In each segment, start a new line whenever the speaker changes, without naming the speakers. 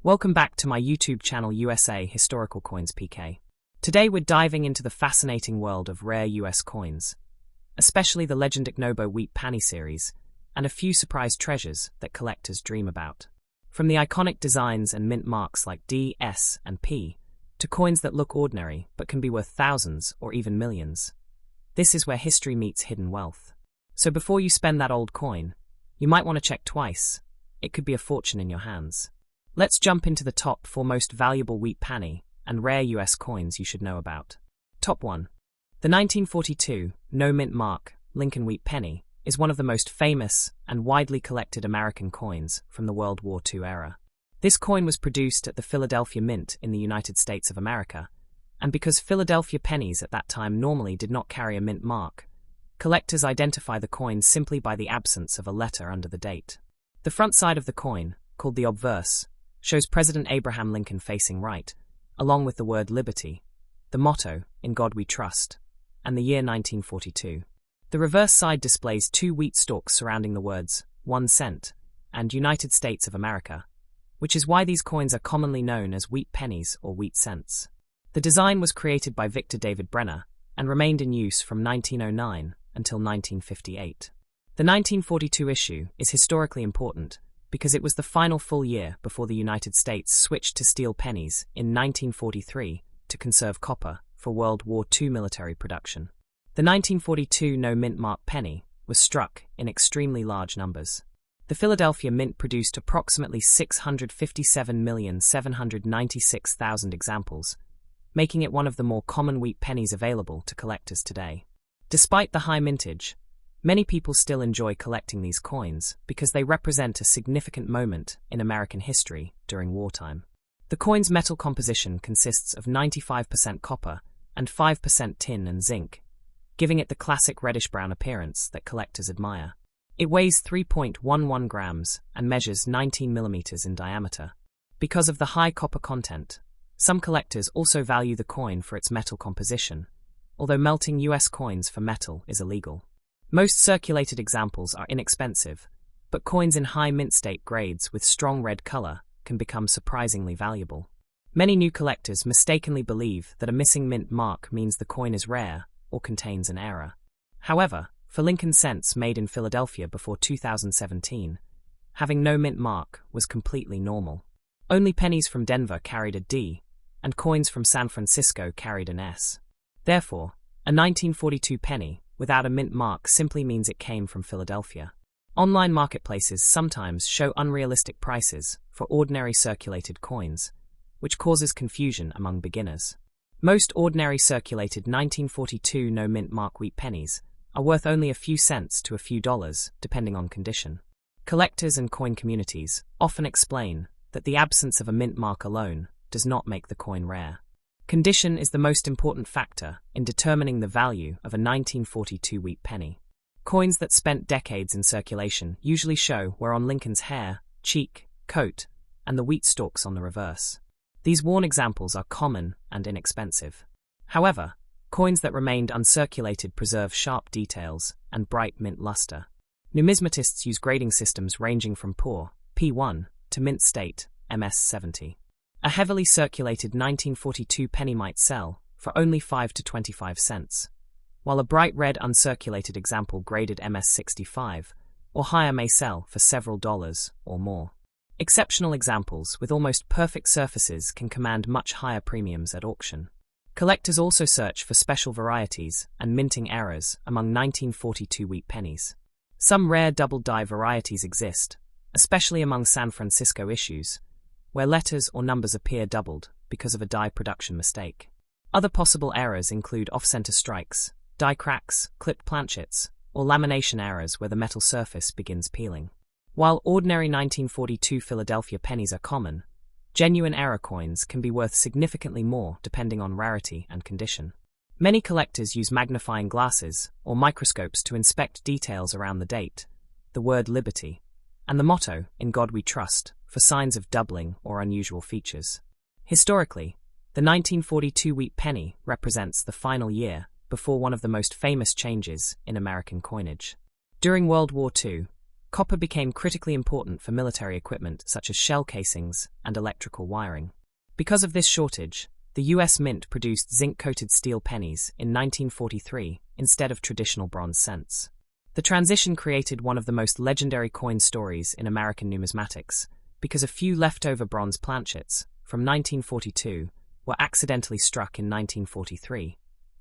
Welcome back to my YouTube channel USA Historical Coins PK. Today we're diving into the fascinating world of rare US coins, especially the legendary Nobo Wheat Penny series, and a few surprise treasures that collectors dream about. From the iconic designs and mint marks like D, S, and P, to coins that look ordinary but can be worth thousands or even millions. This is where history meets hidden wealth. So before you spend that old coin, you might want to check twice. It could be a fortune in your hands. Let's jump into the top 4 most valuable wheat penny and rare US coins you should know about. Top 1. The 1942 no mint mark Lincoln Wheat Penny is one of the most famous and widely collected American coins from the World War II era. This coin was produced at the Philadelphia Mint in the United States of America, and because Philadelphia pennies at that time normally did not carry a mint mark, collectors identify the coin simply by the absence of a letter under the date. The front side of the coin, called the obverse, shows President Abraham Lincoln facing right, along with the word liberty, the motto, "In God We Trust," and the year 1942. The reverse side displays 2 wheat stalks surrounding the words 1 cent and United States of America, which is why these coins are commonly known as wheat pennies or wheat cents. The design was created by Victor David Brenner and remained in use from 1909 until 1958. The 1942 issue is historically important because it was the final full year before the United States switched to steel pennies in 1943 to conserve copper for World War II military production. The 1942 no mint mark penny was struck in extremely large numbers. The Philadelphia Mint produced approximately 657,796,000 examples, making it one of the more common wheat pennies available to collectors today. Despite the high mintage, many people still enjoy collecting these coins because they represent a significant moment in American history during wartime. The coin's metal composition consists of 95% copper and 5% tin and zinc, giving it the classic reddish-brown appearance that collectors admire. It weighs 3.11 grams and measures 19 millimeters in diameter. Because of the high copper content, some collectors also value the coin for its metal composition, although melting US coins for metal is illegal. Most circulated examples are inexpensive, but coins in high mint state grades with strong red color can become surprisingly valuable. Many new collectors mistakenly believe that a missing mint mark means the coin is rare or contains an error. However, for Lincoln cents made in Philadelphia before 2017, having no mint mark was completely normal. Only pennies from Denver carried a D, and coins from San Francisco carried an S. Therefore, a 1942 penny without a mint mark simply means it came from Philadelphia. Online marketplaces sometimes show unrealistic prices for ordinary circulated coins, which causes confusion among beginners. Most ordinary circulated 1942 no mint mark wheat pennies are worth only a few cents to a few dollars, depending on condition. Collectors and coin communities often explain that the absence of a mint mark alone does not make the coin rare. Condition is the most important factor in determining the value of a 1942 wheat penny. Coins that spent decades in circulation usually show where on Lincoln's hair, cheek, coat, and the wheat stalks on the reverse. These worn examples are common and inexpensive. However, coins that remained uncirculated preserve sharp details and bright mint luster. Numismatists use grading systems ranging from poor, P1, to mint state, MS70. A heavily circulated 1942 penny might sell for only 5 to 25 cents, while a bright red uncirculated example graded MS65 or higher may sell for several dollars or more. Exceptional examples with almost perfect surfaces can command much higher premiums at auction. Collectors also search for special varieties and minting errors among 1942 wheat pennies. Some rare double-die varieties exist, especially among San Francisco issues, where letters or numbers appear doubled because of a die production mistake. Other possible errors include off-center strikes, die cracks, clipped planchets, or lamination errors where the metal surface begins peeling. While ordinary 1942 Philadelphia pennies are common, genuine error coins can be worth significantly more depending on rarity and condition. Many collectors use magnifying glasses or microscopes to inspect details around the date, the word liberty, and the motto, "In God We Trust," for signs of doubling or unusual features. Historically, the 1942 wheat penny represents the final year before one of the most famous changes in American coinage. During World War II, copper became critically important for military equipment such as shell casings and electrical wiring. Because of this shortage, the US Mint produced zinc-coated steel pennies in 1943 instead of traditional bronze cents. The transition created one of the most legendary coin stories in American numismatics, because a few leftover bronze planchets from 1942 were accidentally struck in 1943,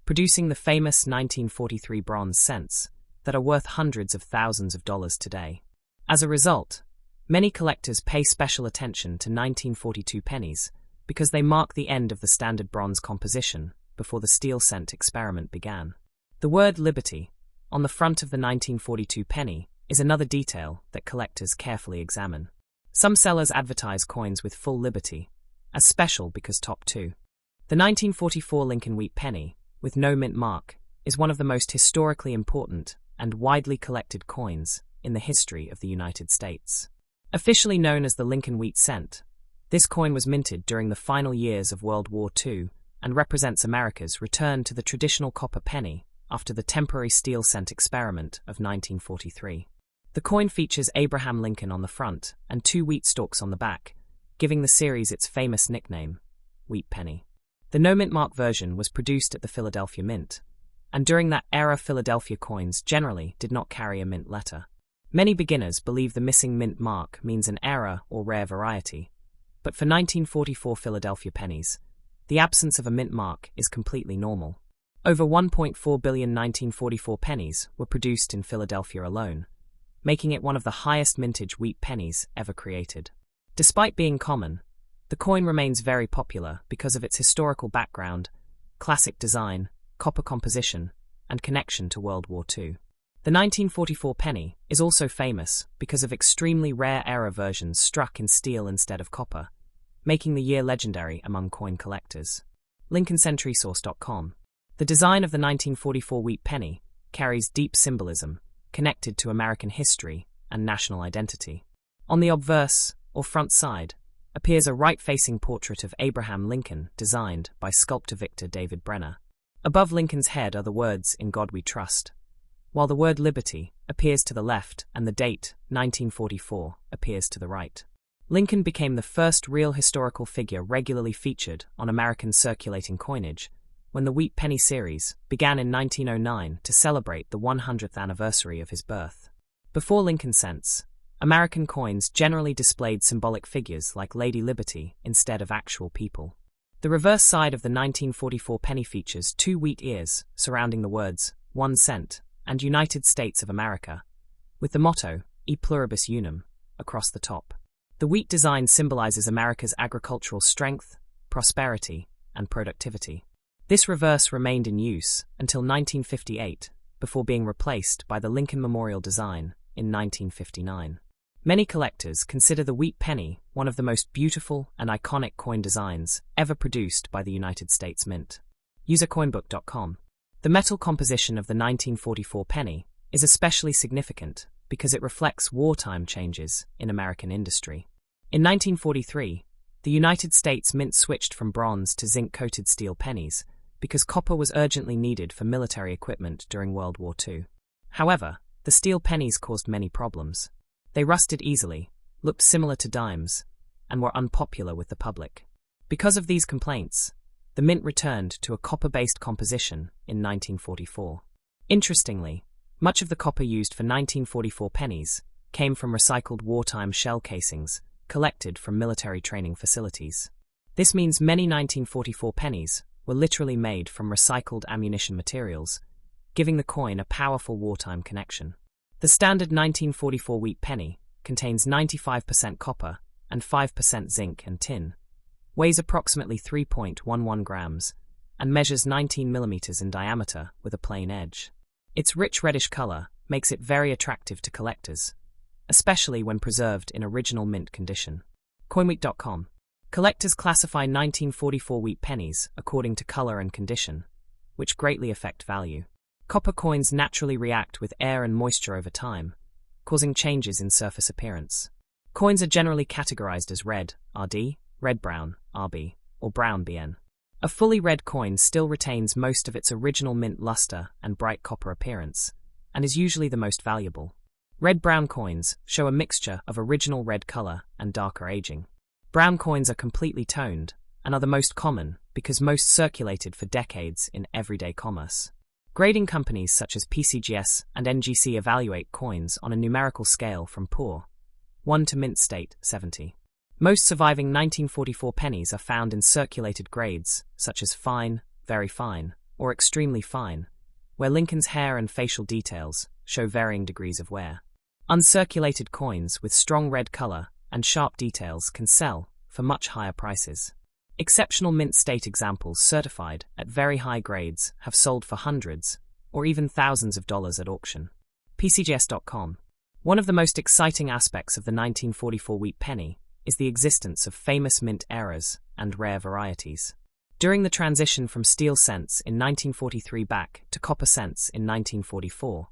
producing the famous 1943 bronze cents that are worth hundreds of thousands of dollars today. As a result, many collectors pay special attention to 1942 pennies because they mark the end of the standard bronze composition before the steel cent experiment began. The word Liberty on the front of the 1942 penny is another detail that collectors carefully examine. Some sellers advertise coins with full liberty as special because top 2. The 1944 Lincoln Wheat penny, with no mint mark, is one of the most historically important and widely collected coins in the history of the United States. Officially known as the Lincoln Wheat cent, this coin was minted during the final years of World War II and represents America's return to the traditional copper penny after the temporary steel cent experiment of 1943. The coin features Abraham Lincoln on the front and 2 wheat stalks on the back, giving the series its famous nickname, Wheat Penny. The no-mint mark version was produced at the Philadelphia Mint, and during that era Philadelphia coins generally did not carry a mint letter. Many beginners believe the missing mint mark means an error or rare variety, but for 1944 Philadelphia pennies, the absence of a mint mark is completely normal. Over 1.4 billion 1944 pennies were produced in Philadelphia alone, making it one of the highest mintage wheat pennies ever created. Despite being common, the coin remains very popular because of its historical background, classic design, copper composition, and connection to World War II. The 1944 penny is also famous because of extremely rare error versions struck in steel instead of copper, making the year legendary among coin collectors. LincolnCentrySource.com. The design of the 1944 wheat penny carries deep symbolism connected to American history and national identity. On the obverse, or front side, appears a right-facing portrait of Abraham Lincoln designed by sculptor Victor David Brenner. Above Lincoln's head are the words "In God We Trust," while the word Liberty appears to the left and the date, 1944, appears to the right. Lincoln became the first real historical figure regularly featured on American circulating coinage when the Wheat Penny series began in 1909 to celebrate the 100th anniversary of his birth. Before Lincoln cents, American coins generally displayed symbolic figures like Lady Liberty instead of actual people. The reverse side of the 1944 penny features 2 wheat ears surrounding the words 1 cent and United States of America, with the motto E Pluribus Unum across the top. The wheat design symbolizes America's agricultural strength, prosperity, and productivity. This reverse remained in use until 1958, before being replaced by the Lincoln Memorial design in 1959. Many collectors consider the wheat penny one of the most beautiful and iconic coin designs ever produced by the United States Mint. UserCoinbook.com. The metal composition of the 1944 penny is especially significant because it reflects wartime changes in American industry. In 1943, the United States Mint switched from bronze to zinc-coated steel pennies because copper was urgently needed for military equipment during World War II. However, the steel pennies caused many problems. They rusted easily, looked similar to dimes, and were unpopular with the public. Because of these complaints, the mint returned to a copper-based composition in 1944. Interestingly, much of the copper used for 1944 pennies came from recycled wartime shell casings collected from military training facilities. This means many 1944 pennies were literally made from recycled ammunition materials, giving the coin a powerful wartime connection. The standard 1944 wheat penny contains 95% copper and 5% zinc and tin, weighs approximately 3.11 grams, and measures 19 millimeters in diameter with a plain edge. Its rich reddish color makes it very attractive to collectors, especially when preserved in original mint condition. CoinWeek.com. Collectors classify 1944 wheat pennies according to color and condition, which greatly affect value. Copper coins naturally react with air and moisture over time, causing changes in surface appearance. Coins are generally categorized as red, RD, red-brown, RB, or brown BN. A fully red coin still retains most of its original mint luster and bright copper appearance, and is usually the most valuable. Red-brown coins show a mixture of original red color and darker aging. Brown coins are completely toned and are the most common because most circulated for decades in everyday commerce. Grading companies such as PCGS and NGC evaluate coins on a numerical scale from poor 1 to mint state 70. Most surviving 1944 pennies are found in circulated grades such as fine, very fine, or extremely fine, where Lincoln's hair and facial details show varying degrees of wear. Uncirculated coins with strong red color and sharp details can sell for much higher prices. Exceptional mint state examples certified at very high grades have sold for hundreds or even thousands of dollars at auction. PCGS.com. One of the most exciting aspects of the 1944 wheat penny is the existence of famous mint errors and rare varieties. During the transition from steel cents in 1943 back to copper cents in 1944,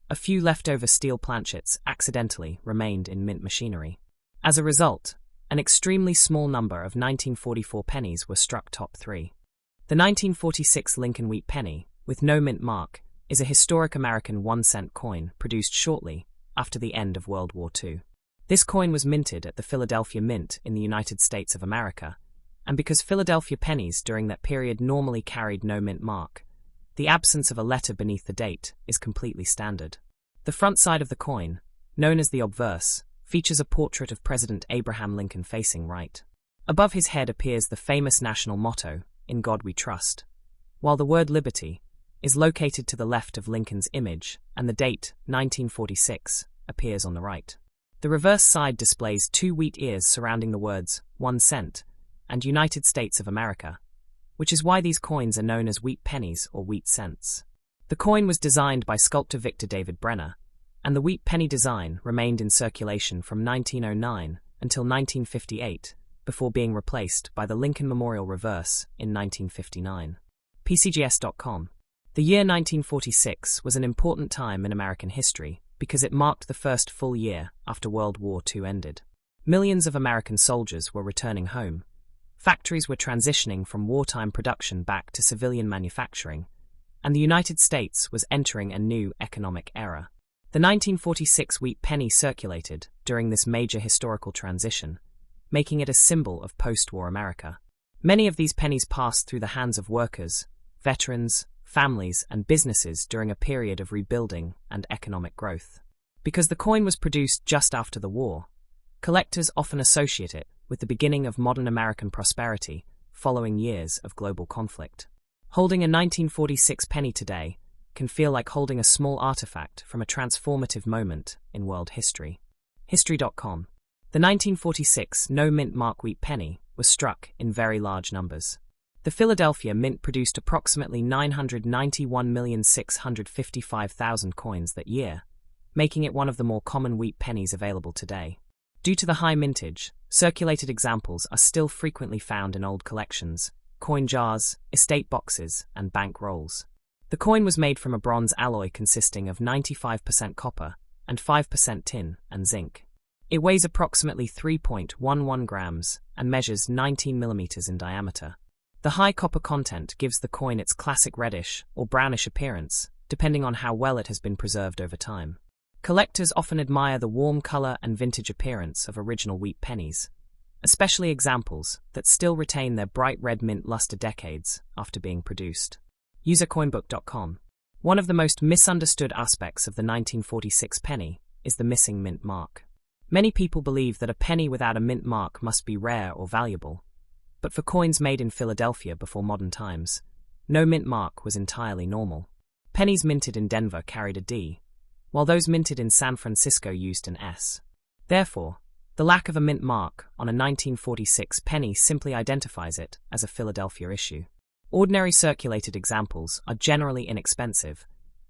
a few leftover steel planchets accidentally remained in mint machinery. As a result, an extremely small number of 1944 pennies were struck top 3. The 1946 Lincoln wheat penny, with no mint mark, is a historic American 1-cent coin produced shortly after the end of World War II. This coin was minted at the Philadelphia Mint in the United States of America, and because Philadelphia pennies during that period normally carried no mint mark, the absence of a letter beneath the date is completely standard. The front side of the coin, known as the obverse, features a portrait of President Abraham Lincoln facing right. Above his head appears the famous national motto, "In God We Trust," while the word liberty is located to the left of Lincoln's image, and the date, 1946, appears on the right. The reverse side displays 2 wheat ears surrounding the words 1 cent and United States of America, which is why these coins are known as wheat pennies or wheat cents. The coin was designed by sculptor Victor David Brenner, and the wheat penny design remained in circulation from 1909 until 1958, before being replaced by the Lincoln Memorial reverse in 1959. PCGS.com. The year 1946 was an important time in American history because it marked the first full year after World War II ended. Millions of American soldiers were returning home. Factories were transitioning from wartime production back to civilian manufacturing, and the United States was entering a new economic era. The 1946 wheat penny circulated during this major historical transition, making it a symbol of post-war America. Many of these pennies passed through the hands of workers, veterans, families, and businesses during a period of rebuilding and economic growth. Because the coin was produced just after the war, collectors often associate it with the beginning of modern American prosperity following years of global conflict. Holding a 1946 penny today can feel like holding a small artifact from a transformative moment in world history. History.com. The 1946 no-mint mark wheat penny was struck in very large numbers. The Philadelphia Mint produced approximately 991,655,000 coins that year, making it one of the more common wheat pennies available today. Due to the high mintage, circulated examples are still frequently found in old collections, coin jars, estate boxes, and bank rolls. The coin was made from a bronze alloy consisting of 95% copper and 5% tin and zinc. It weighs approximately 3.11 grams and measures 19 millimeters in diameter. The high copper content gives the coin its classic reddish or brownish appearance, depending on how well it has been preserved over time. Collectors often admire the warm color and vintage appearance of original wheat pennies, especially examples that still retain their bright red mint luster decades after being produced. Usercoinbook.com. One of the most misunderstood aspects of the 1946 penny is the missing mint mark. Many people believe that a penny without a mint mark must be rare or valuable, but for coins made in Philadelphia before modern times, no mint mark was entirely normal. Pennies minted in Denver carried a D, while those minted in San Francisco used an S. Therefore, the lack of a mint mark on a 1946 penny simply identifies it as a Philadelphia issue. Ordinary circulated examples are generally inexpensive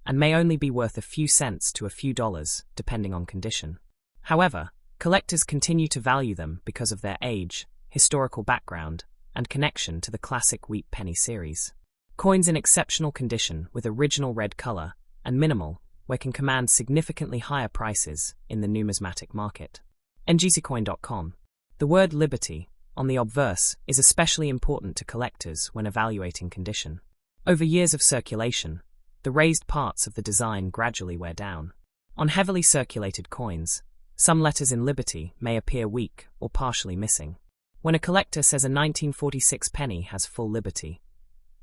and may only be worth a few cents to a few dollars, depending on condition. However, collectors continue to value them because of their age, historical background, and connection to the classic wheat penny series. Coins in exceptional condition with original red color and minimal where can command significantly higher prices in the numismatic market. ngccoin.com. The word liberty on the obverse is especially important to collectors when evaluating condition. Over years of circulation, the raised parts of the design gradually wear down. On heavily circulated coins, some letters in Liberty may appear weak or partially missing. When a collector says a 1946 penny has full Liberty,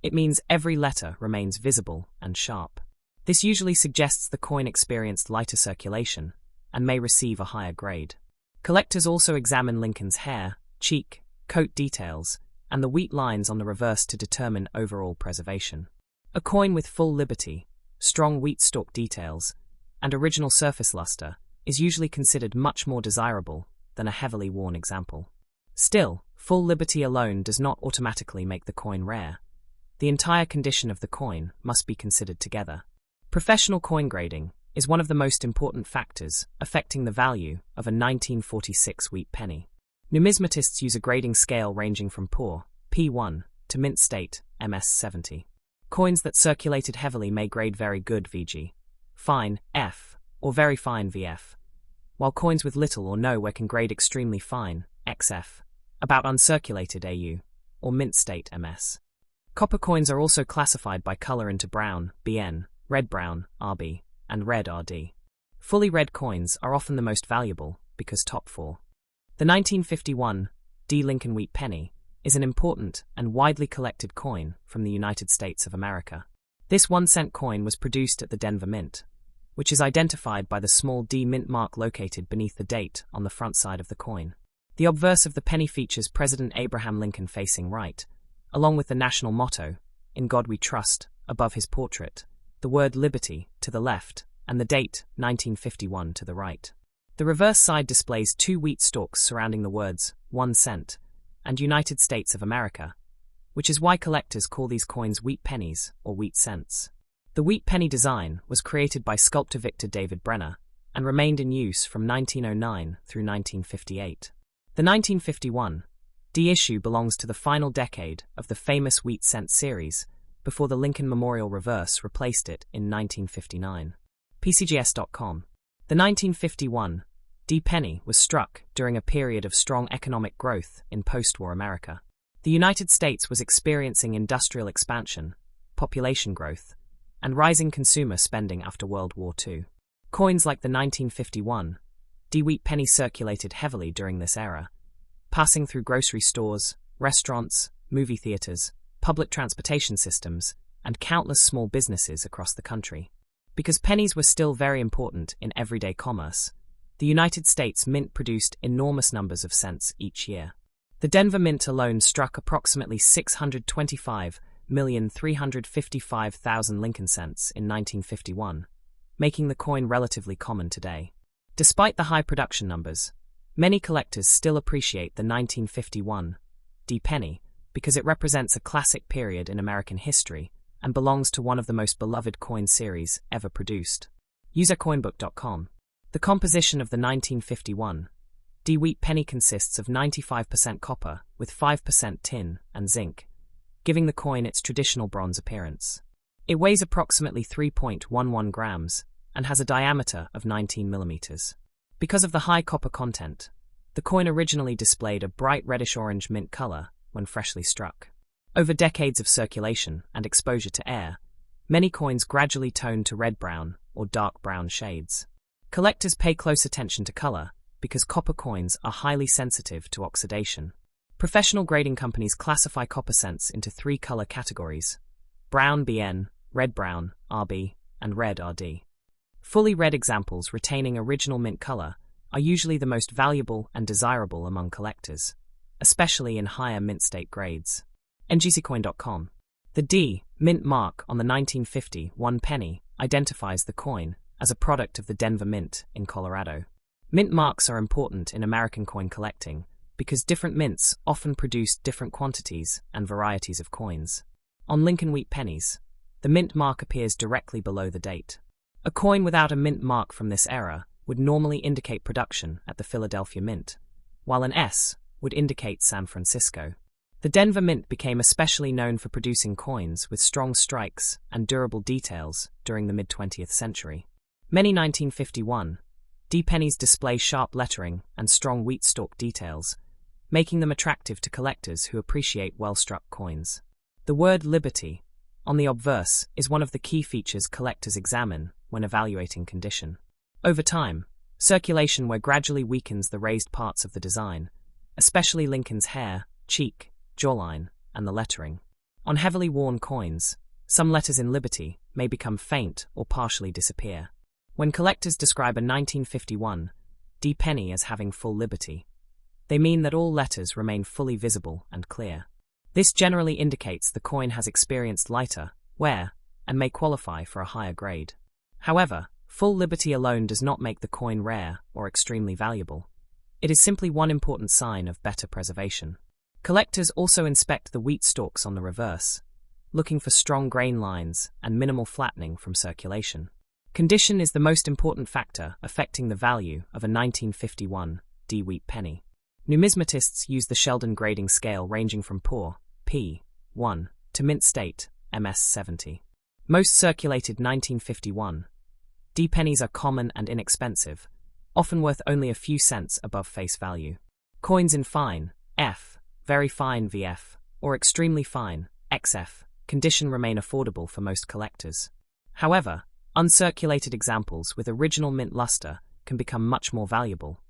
it means every letter remains visible and sharp. This usually suggests the coin experienced lighter circulation and may receive a higher grade. Collectors also examine Lincoln's hair, cheek, coat details, and the wheat lines on the reverse to determine overall preservation. A coin with full Liberty, strong wheat stalk details, and original surface luster is usually considered much more desirable than a heavily worn example. Still, full Liberty alone does not automatically make the coin rare. The entire condition of the coin must be considered together. Professional coin grading is one of the most important factors affecting the value of a 1946 wheat penny. Numismatists use a grading scale ranging from poor, P1, to mint state, MS70. Coins that circulated heavily may grade very good, VG, fine, F, or very fine, VF, while coins with little or no wear can grade extremely fine, XF, about uncirculated AU, or mint state, MS. Copper coins are also classified by color into brown, BN, red-brown, RB, and red, RD. Fully red coins are often the most valuable because top 4. The 1951 D. Lincoln wheat penny is an important and widely collected coin from the United States of America. This 1-cent coin was produced at the Denver Mint, which is identified by the small D mint mark located beneath the date on the front side of the coin. The obverse of the penny features President Abraham Lincoln facing right, along with the national motto, "In God We Trust," above his portrait, the word Liberty to the left, and the date, 1951, to the right. The reverse side displays 2 wheat stalks surrounding the words 1 cent and United States of America, which is why collectors call these coins wheat pennies or wheat cents. The wheat penny design was created by sculptor Victor David Brenner and remained in use from 1909 through 1958. The 1951 D issue belongs to the final decade of the famous wheat cent series, before the Lincoln Memorial reverse replaced it in 1959. PCGS.com. The 1951 D penny was struck during a period of strong economic growth in post-war America. The United States was experiencing industrial expansion, population growth, and rising consumer spending after World War II. Coins like the 1951 D wheat penny circulated heavily during this era, passing through grocery stores, restaurants, movie theaters, public transportation systems, and countless small businesses across the country. Because pennies were still very important in everyday commerce, the United States Mint produced enormous numbers of cents each year. The Denver Mint alone struck approximately 625,355,000 Lincoln cents in 1951, making the coin relatively common today. Despite the high production numbers, many collectors still appreciate the 1951 D penny because it represents a classic period in American history and belongs to one of the most beloved coin series ever produced. UserCoinbook.com. The composition of the 1951 D wheat penny consists of 95% copper with 5% tin and zinc, giving the coin its traditional bronze appearance. It weighs approximately 3.11 grams and has a diameter of 19 millimeters. Because of the high copper content, the coin originally displayed a bright reddish-orange mint color when freshly struck. Over decades of circulation and exposure to air, many coins gradually toned to red-brown or dark brown shades. Collectors pay close attention to color because copper coins are highly sensitive to oxidation. Professional grading companies classify copper cents into 3 color categories: brown BN, red-brown RB, and red RD. Fully red examples retaining original mint color are usually the most valuable and desirable among collectors, especially in higher mint state grades. NGCcoin.com. The D mint mark on the 1950 1 penny identifies the coin as a product of the Denver Mint in Colorado. Mint marks are important in American coin collecting because different mints often produce different quantities and varieties of coins. On Lincoln wheat pennies, the mint mark appears directly below the date. A coin without a mint mark from this era would normally indicate production at the Philadelphia Mint, while an S would indicate San Francisco. The Denver Mint became especially known for producing coins with strong strikes and durable details during the mid-20th century. Many 1951 D pennies display sharp lettering and strong wheat stalk details, making them attractive to collectors who appreciate well-struck coins. The word Liberty on the obverse is one of the key features collectors examine when evaluating condition. Over time, circulation wear gradually weakens the raised parts of the design, especially Lincoln's hair, cheek, jawline, and the lettering. On heavily worn coins, some letters in Liberty may become faint or partially disappear. When collectors describe a 1951 D penny as having full liberty, they mean that all letters remain fully visible and clear. This generally indicates the coin has experienced lighter wear and may qualify for a higher grade. However, full liberty alone does not make the coin rare or extremely valuable. It is simply one important sign of better preservation. Collectors also inspect the wheat stalks on the reverse, looking for strong grain lines and minimal flattening from circulation. Condition is the most important factor affecting the value of a 1951 D wheat penny. Numismatists use the Sheldon grading scale ranging from poor, P1, to mint state, MS70. Most circulated 1951 D pennies are common and inexpensive, often worth only a few cents above face value. Coins in fine, F, very fine VF, or extremely fine, XF, condition remain affordable for most collectors. However, uncirculated examples with original mint luster can become much more valuable,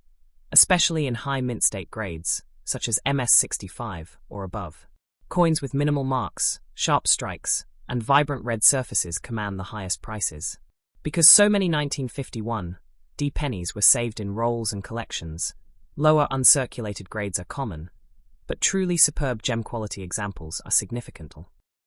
especially in high mint state grades, such as MS65 or above. Coins with minimal marks, sharp strikes, and vibrant red surfaces command the highest prices. Because so many 1951 D pennies were saved in rolls and collections, lower uncirculated grades are common, but truly superb gem quality examples are significant.